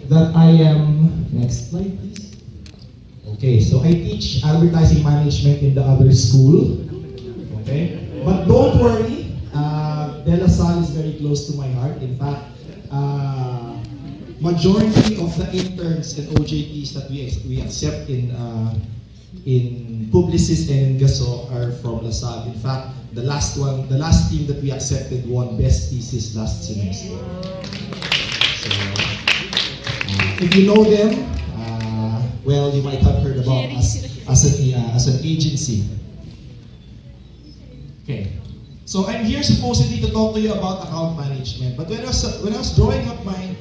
that I am, next slide please. Okay, so I teach advertising management in the other school. Okay, but don't worry, De La Salle is very close to my heart. In fact, majority of the interns and OJTs that we accept in Publicis and in Gaso are from La Salle. In fact, the last team that we accepted won best thesis last semester. So, if you know them, well, you might have heard about us as an agency. Okay, so I'm here supposedly to talk to you about account management. But when I was drawing up my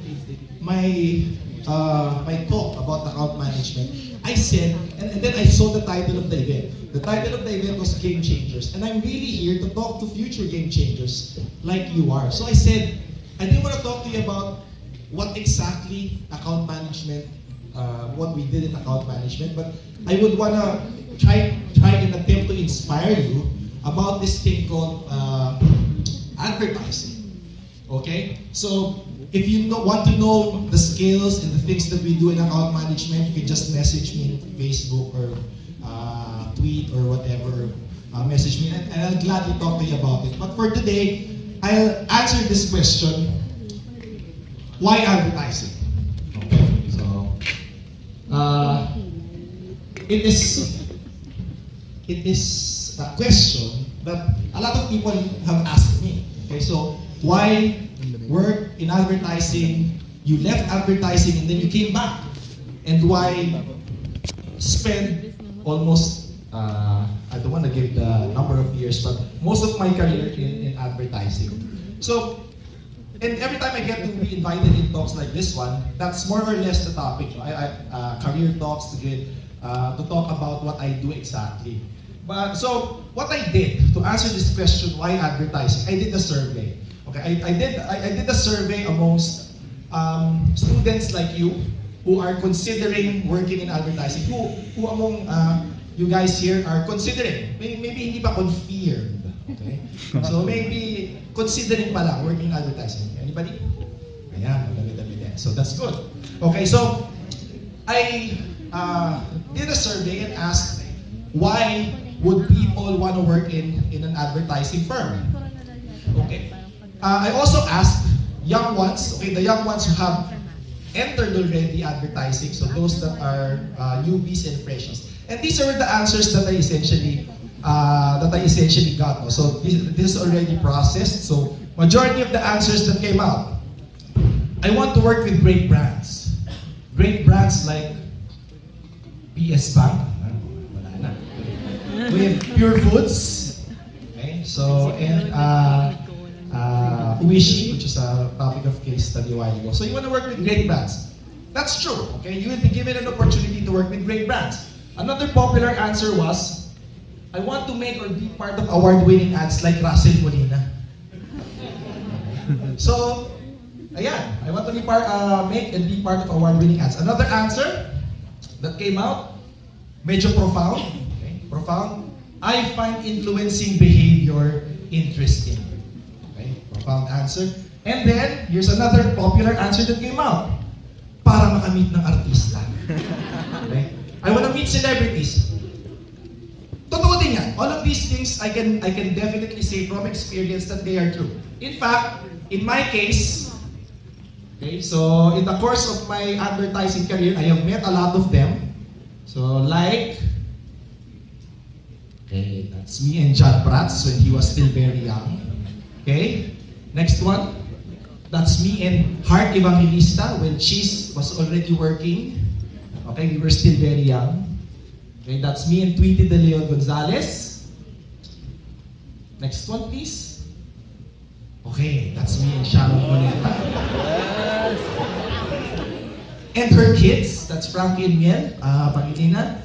talk about account management, I said, and then I saw the title of the event. The title of the event was Game Changers, and I'm really here to talk to future game changers like you are. So I said, I didn't want to talk to you about what exactly account management, what we did in account management, but I would want to try and attempt to inspire you about this thing called advertising. Okay? So if you want to know the skills and the things that we do in account management, you can just message me on Facebook or tweet or whatever. Message me and I'll gladly talk to you about it. But for today, I'll answer this question: why advertising? Okay, so it is a question that a lot of people have asked me. Okay, so why work in advertising? You left advertising and then you came back, and why spend almost I don't want to give the number of years, but most of my career in advertising. So, and every time I get to be invited in talks like this one, that's more or less the topic. Career talks to talk about what I do exactly. But so what I did to answer this question, why advertising? I did a survey. Okay, I did a survey amongst students like you who are considering working in advertising. Who among you guys here are considering? Maybe hindi pa confirmed. Okay, so maybe considering pala working in advertising. Anybody? Ayan, madami-dami din. So that's good. Okay, so I did a survey and asked why would people want to work in an advertising firm. Okay, I also asked young ones. Okay, the young ones who have entered already advertising. So those that are newbies and freshies. And these are the answers that I essentially got. No? So this is already processed. So majority of the answers that came out, I want to work with great brands. Great brands like PS Bank, wala na. With Pure Foods, okay? So and Uishi, which is a topic of case study a while ago. So you want to work with great brands. That's true. Okay, you will be given an opportunity to work with great brands. Another popular answer was, I want to make or be part of award-winning ads like Russell Molina. So, ayan, I want to be make and be part of award-winning ads. Another answer that came out, medyo profound. Okay, profound. I find influencing behavior interesting. Okay, profound answer. And then, here's another popular answer that came out. Para makamit ng artista. Okay? I want to meet celebrities. Totoo din yan. All of these things, I can definitely say from experience that they are true. In fact, in my case, okay, so in the course of my advertising career, I have met a lot of them. So like, okay, that's me and John Prats when he was still very young. Okay, next one. That's me and Heart Evangelista when Cheese was already working. Okay, we were still very young. Okay, that's me and Tweety De Leon Gonzalez. Next one, please. Okay, that's me and Sharon Boneta. And her kids, that's Frankie and Miel, Pangilinan.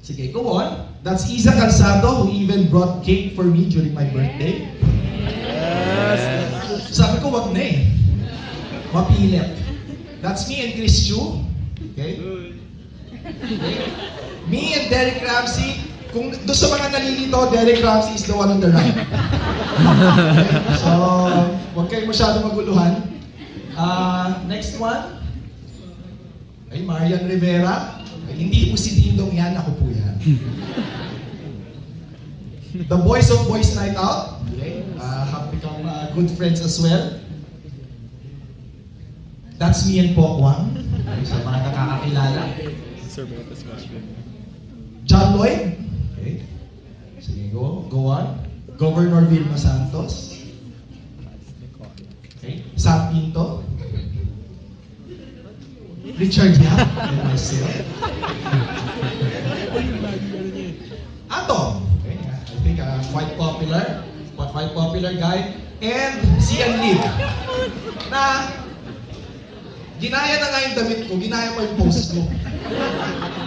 Sige, go on. That's Isa Calzado, who even brought cake for me during my birthday. Sabi ko, wag na eh. Mapilit. That's me and Chris Chu. Okay? Me and Derek Ramsey. Kung doon sa mga nalilito, Derek Ramsey is the one on the right. Okay? So, wag kayo masyadong maguluhan. Next one. Ay, Marian Rivera. Ay, hindi po si Dingdong yan, ako po yan. The Boys of Boys Night Out. Okay. Have become good friends as well. That's me and Pokwang. Sa mga nakakakilala. John Lloyd. Okay. Sige, go on. Governor Vilma Santos. Okay. Sam Pinto. Richard Yap. And myself. Atom. Okay. I think quite popular guy. And Sian Lim. Na ginaya na nga yung damit ko, ginaya ko yung post ko.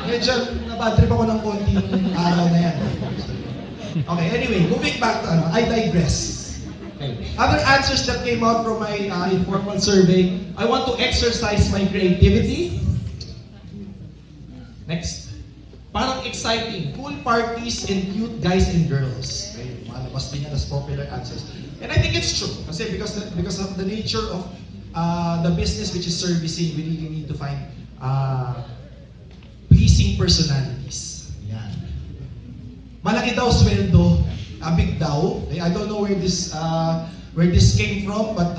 Medyo nabadrip ako ng konting araw na yan. Okay, anyway, moving back to I digress. Okay. Other answers that came out from my informal survey, I want to exercise my creativity. Next. Parang exciting, cool parties and cute guys and girls. Okay, malabas din yan as popular answers. And I think it's true, kasi because of the nature of the business which is servicing, we really need to find pleasing personalities. Yan. Malaki daw sweldo, big daw. I don't know where this came from, but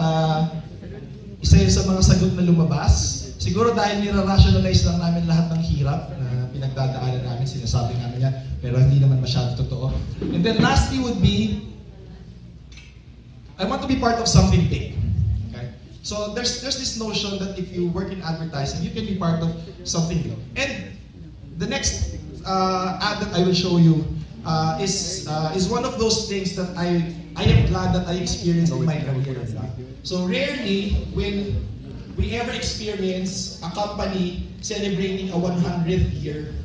isa yun sa mga sagot na lumabas. Siguro dahil nira-rationalize lang namin lahat ng hirap na pinagdadaanan namin, sinasabi namin yan, pero hindi naman masyado totoo. And then lastly would be, I want to be part of something big. Okay? So there's this notion that if you work in advertising, you can be part of something big. And the next ad that I will show you is one of those things that I am glad that I experienced in my career. So rarely will we ever experience a company celebrating a 100th year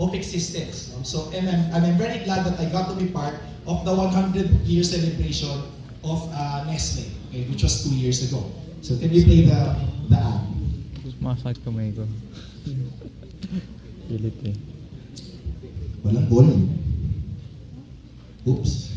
of existence. So I'm very glad that I got to be part of the 100th year celebration of Nestle, okay, which was 2 years ago. So can we play the ad? Masakit kamay ko. Pilit eh. Walang volume. Oops.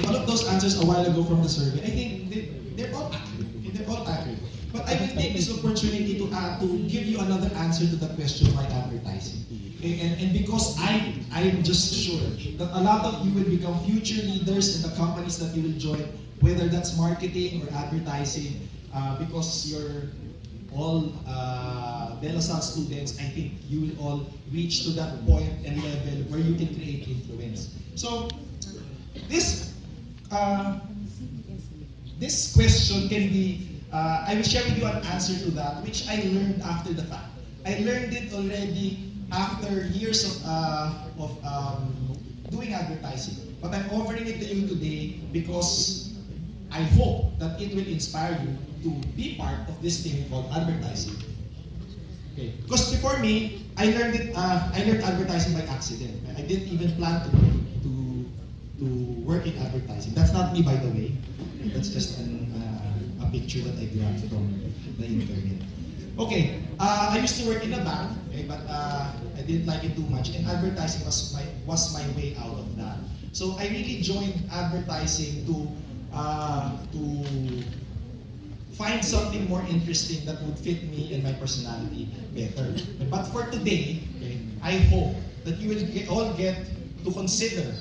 All of those answers a while ago from the survey, I think they're all accurate. Okay? They're all accurate. But I will take this opportunity to give you another answer to the question why advertising. Okay? And because I'm just sure that a lot of you will become future leaders in the companies that you will join, whether that's marketing or advertising, because you're all De La Salle students, I think you will all reach to that point and level where you can create influence. So this question can be, I will share with you an answer to that, which I learned after the fact. I learned it already after years of doing advertising. but I'm offering it to you today because I hope that it will inspire you to be part of this thing called advertising. Okay. Because before me, I learned advertising by accident. I didn't even plan to work in advertising. That's not me, by the way. That's just a picture that I grabbed from the internet. Okay, I used to work in a bank, okay, but I didn't like it too much, and advertising was my way out of that. So I really joined advertising to find something more interesting that would fit me and my personality better. But for today, okay, I hope that you will all get to consider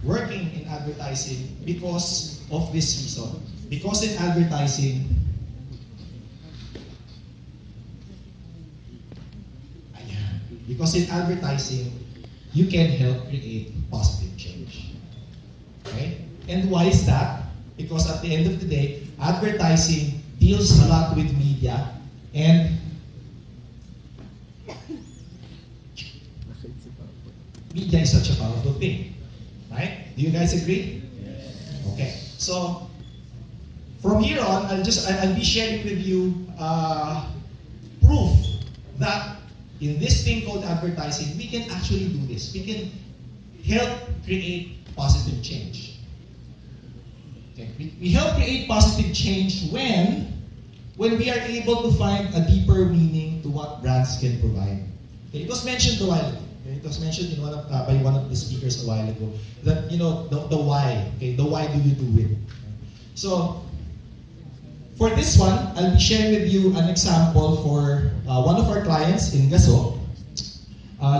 working in advertising because of this reason. Because in advertising, because in advertising, you can help create positive change. Okay? And why is that? Because at the end of the day, advertising deals a lot with media, and media is such a powerful thing. Right? Do you guys agree? Yes. Okay. So from here on, I'll be sharing with you proof that in this thing called advertising, we can actually do this. We can help create positive change. Okay. We help create positive change when we are able to find a deeper meaning to what brands can provide. Okay. It was mentioned a while ago. Okay. It was mentioned in by one of the speakers a while ago that the why. Okay, the why do you do it? So for this one, I'll be sharing with you an example for one of our clients in Gaso,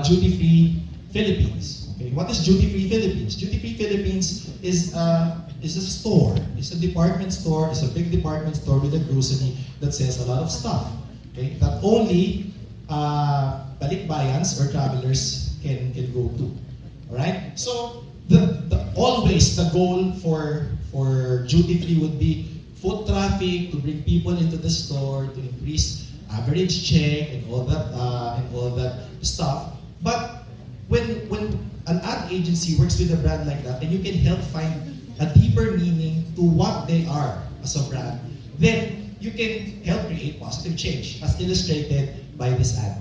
Duty Free Philippines. Okay, what is Duty Free Philippines? Duty Free Philippines is a store. It's a department store. It's a big department store with a grocery that sells a lot of stuff. Okay, that only balikbayans or travelers can go to. All right. So always the goal for Duty Free would be foot traffic, to bring people into the store, to increase average check and all that stuff. But when an ad agency works with a brand like that, and you can help find a deeper meaning to what they are as a brand, then you can help create positive change, as illustrated by this ad.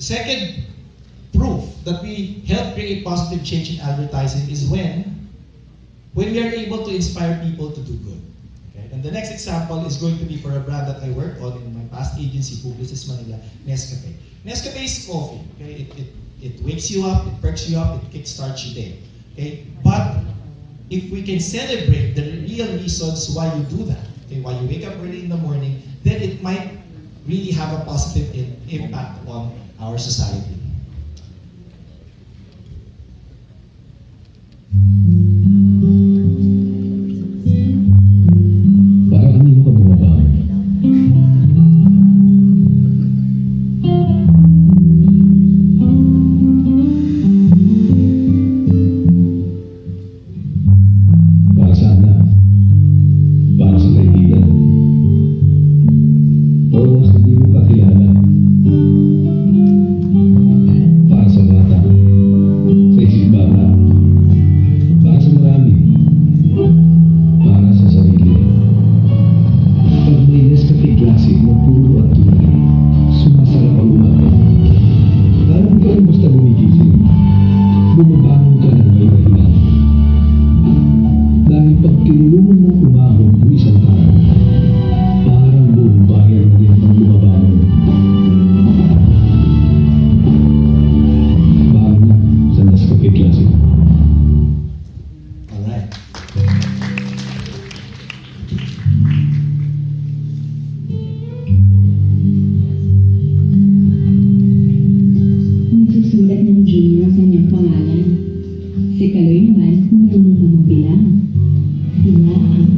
Second proof that we help create positive change in advertising is when we are able to inspire people to do good. Okay? And the next example is going to be for a brand that I worked on in my past agency, Publicis Manila, Nescafe. Nescafe is coffee. Okay? It wakes you up, it perks you up, it kickstarts your day. Okay? But if we can celebrate the real reasons why you do that, okay, why you wake up early in the morning, then it might really have a positive impact on our society. Para kanino ka bumaba? Para sa anak? Para sa kaibigan? O sa di mo kakilala?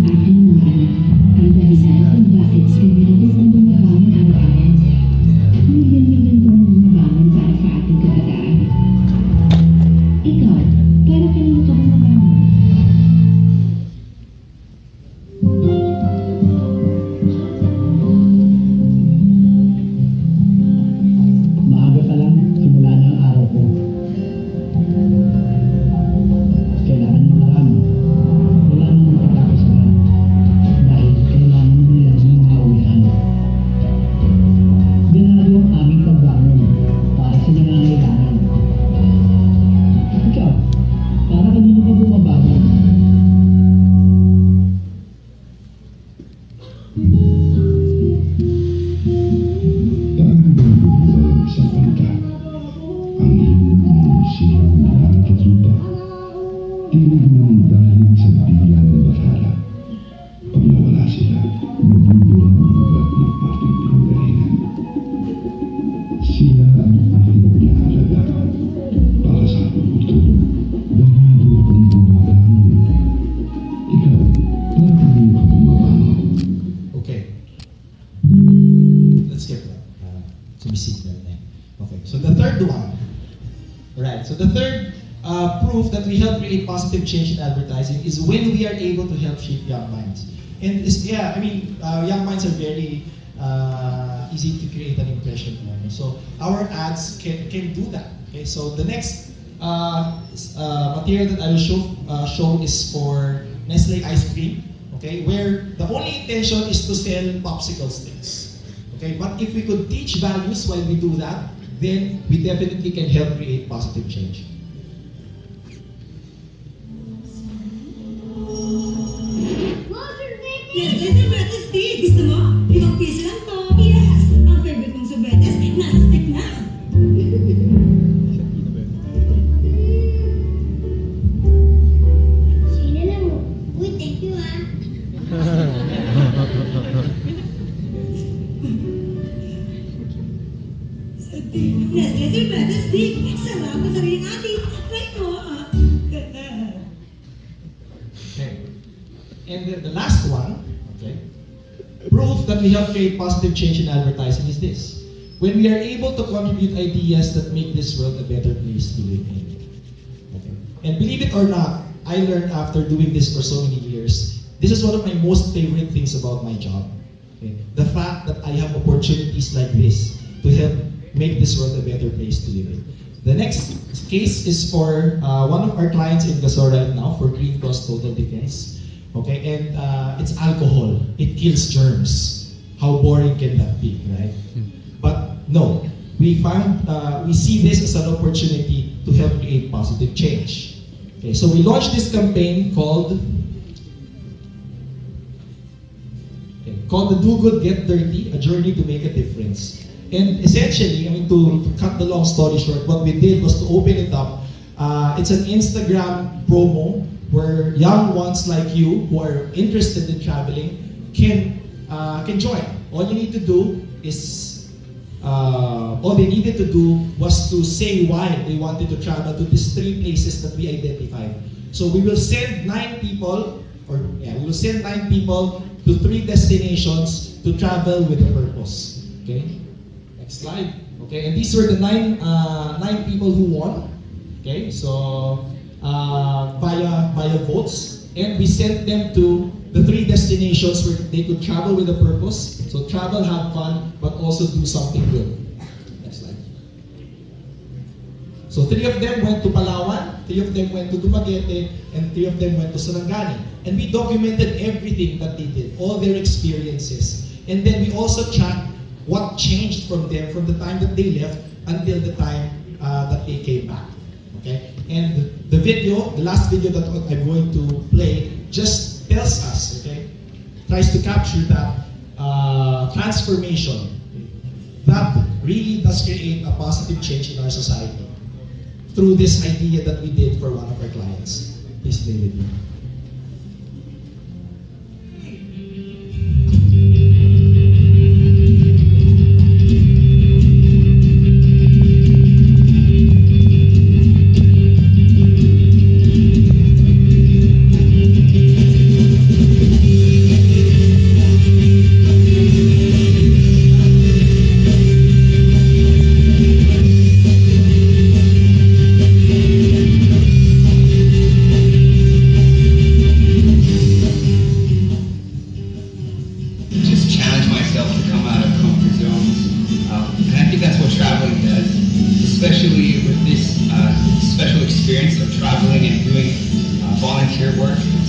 aking mga anak ang dahilan kung bakit sigurado ang bumabangon araw-araw. Milyon-milyon po ang bumabangon para sa ating kabataan. Ikaw, para kanino ka bumabangon? Maaga pa lang, simula na ang araw ko. Kailangan ng marami. Wala nang matatapos na. Dahil kailangan nila ng mauwian. Ganado ang aming pagbangon para sa nangangailangan. Ikaw, para kanino ka bumabangon? Paano ba mabubuhay sa banda? Ang iyong siyang langit at lupa. Tinig mo ang dahil sa bilang ng bakala. Pag nawala sila, mabubuhay ang ugat ng aking pinanggalingan. Sila ang aking pinahaladaan. Para sa aking kultura, ganado akong bumabangon. Ikaw, para kanino ka bumabangon? Okay. Let's get that. Sumisignan na yan. Okay. So the third one. Right. So the third proof that we help create positive change in advertising is when we are able to help shape young minds. And young minds are very easy to create an impression on. So our ads can do that. Okay. So the next material that I will show is for Nestle ice cream. Okay, where the only intention is to sell popsicle sticks. Okay, but if we could teach values while we do that, then we definitely can help create positive change. Yes, sorbetes stick. Gusto mo? 5 piso lang to. Yes! Ang favorite mong sorbetes, nasa stick na. Sino lang mo? Uy, thank you ah. Nestle sorbetes stick. Sarap ang sariling ating. Try mo. Okay. And the last one, okay, proof that we help create positive change in advertising is this. When we are able to contribute ideas that make this world a better place to live in. Okay. And believe it or not, I learned after doing this for so many years, this is one of my most favorite things about my job. Okay. The fact that I have opportunities like this to help make this world a better place to live in. The next case is for one of our clients in Gasol right now for Green Cross Total Defense. Okay, and it's alcohol. It kills germs. How boring can that be, right? But no, we see this as an opportunity to help create positive change. Okay, so we launched this campaign called the Do Good Get Dirty, a journey to make a difference. And essentially, I mean, to cut the long story short, what we did was to open it up. It's an Instagram promo where young ones like you who are interested in traveling can join. All you need to do is, all they needed to do was to say why they wanted to travel to these 3 places that we identified. So we will send 9 people, we will send 9 people to 3 destinations to travel with a purpose. Okay, next slide. Okay, and these were the 9 people who won. Okay, so via votes, and we sent them to the 3 destinations where they could travel with a purpose. So travel, have fun, but also do something good. Next slide. So 3 of them went to Palawan, 3 of them went to Dumaguete, and 3 of them went to Sarangani. And we documented everything that they did, all their experiences. And then we also tracked what changed from them from the time that they left until the time that they came back. Okay? And the video, the last video that I'm going to play, just tells us, okay, tries to capture that transformation that really does create a positive change in our society through this idea that we did for one of our clients. Please stay with me.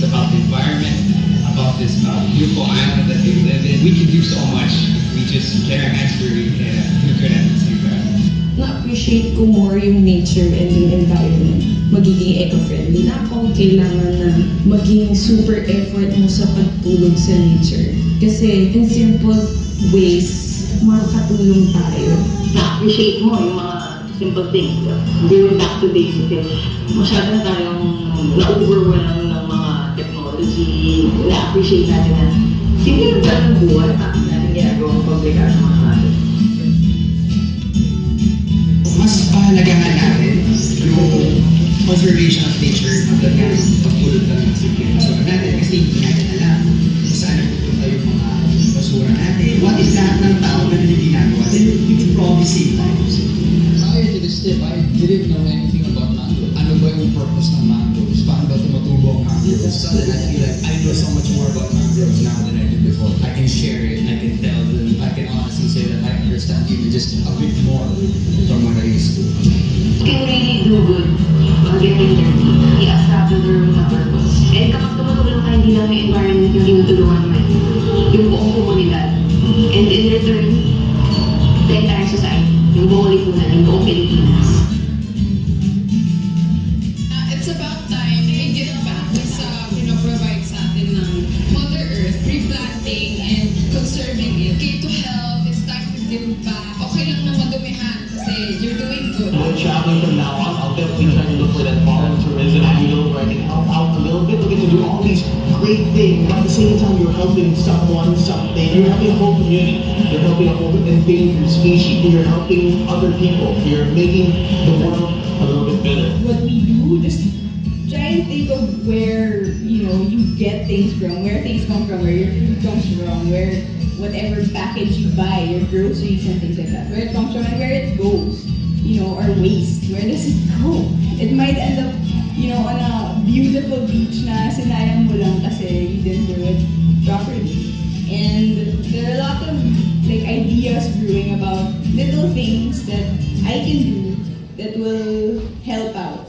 about the environment, about this beautiful island that we live in. We can do so much if we just get our hands dirty and do good at the same time. Na-appreciate ko more yung nature and yung environment. Magiging eco-friendly. Na ako kailangan na maging super effort mo sa pagtulog sa nature. Kasi in simple ways, makakatulong tayo. Na-appreciate mo yung mga simple things. Going back to basics, masyado na tayong na-overwhelm ng mga technology. Na-appreciate natin na simple lang tayo ng buhay at natin ginagawang public at mga natin. Mas pahalagahan natin yung conservation of nature at yung pagpulot ng mga sirkulasyon natin kasi hindi natin alam kung saan nagpupunta yung mga basura natin. What is lahat ng tao na hindi ginagawa? Then we can probably save lives. Prior to this tip, I didn't know anything about mangroves. Ano ba yung purpose ng mangroves? Paano ba tumutubo ang mangroves? Suddenly I feel like I know so much more about mangroves now than I did before. I can share it, I can tell them, I can honestly say that I understand even just a bit more from what I used to. Can really do good while getting dirty. I-establish their own purpose. And kapag tumutulong ka, hindi lang yung environment yung tinutulungan mo, yung buong komunidad. And in return, the entire society, yung buong lipunan, yung buong Pilipinas. It's about time we get back sa pinoprovide sa atin ng Mother Earth, replanting and conserving it. Okay to help, it's time to give back. Okay lang na madumihan kasi you're doing good. When traveling from now on, I'll definitely try to look for that foreign tourism angle where I can help out a little bit. We get to do all these great things. At the same time, you're helping someone, something. You're helping a whole community. You're helping a whole endangered species. You're helping other people. You're making the world a little bit better. What we do, just try and think of where, you get things from, where things come from, where your food comes from, where whatever package you buy, your groceries and things like that, where it comes from and where it goes, or waste, where does it go? It might end up, on a beautiful beach na sinayang mo lang kasi you didn't do it properly. And there are a lot of ideas brewing about little things that I can do that will help out.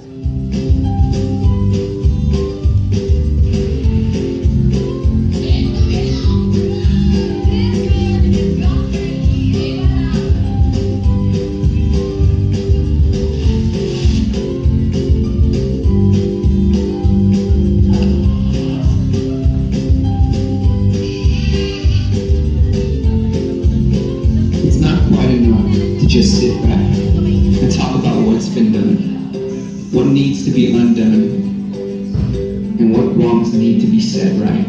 Just sit back and talk about what's been done, what needs to be undone, and what wrongs need to be set right.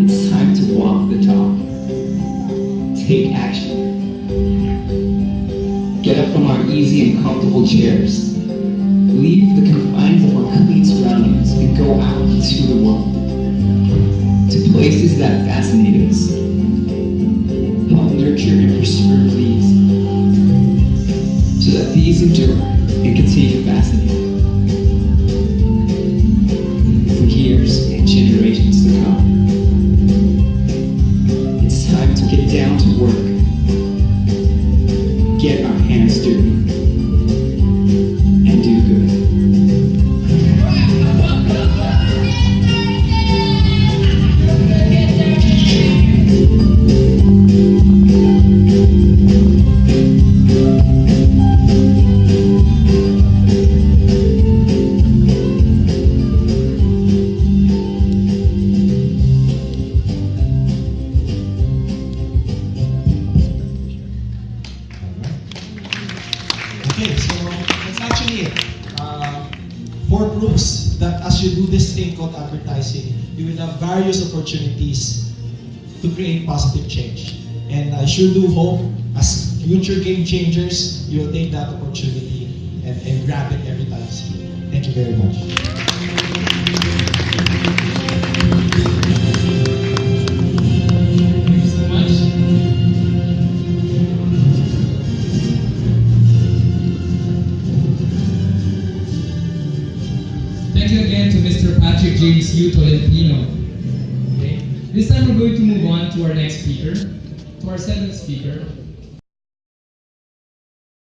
It's time to walk the talk. Take action. Get up from our easy and comfortable chairs. Leave the confines of our clean surroundings and go out into the world, to places that fascinate us. Help nurture and preserve these, so that these endure and continue to fascinate for years and generations to come. It's time to get down to work, get our hands dirty, and do good. Okay, so that's actually it. 4 proofs that as you do this thing called advertising, you will have various opportunities to create positive change. And I sure do hope as future game changers, you will take that opportunity and grab it every time you see it. Thank you very much. Thank you so much. Thank you again to Mr. Patrick James U. Tolentino. Okay. This time we're going to move on to our next speaker, to our 7th speaker,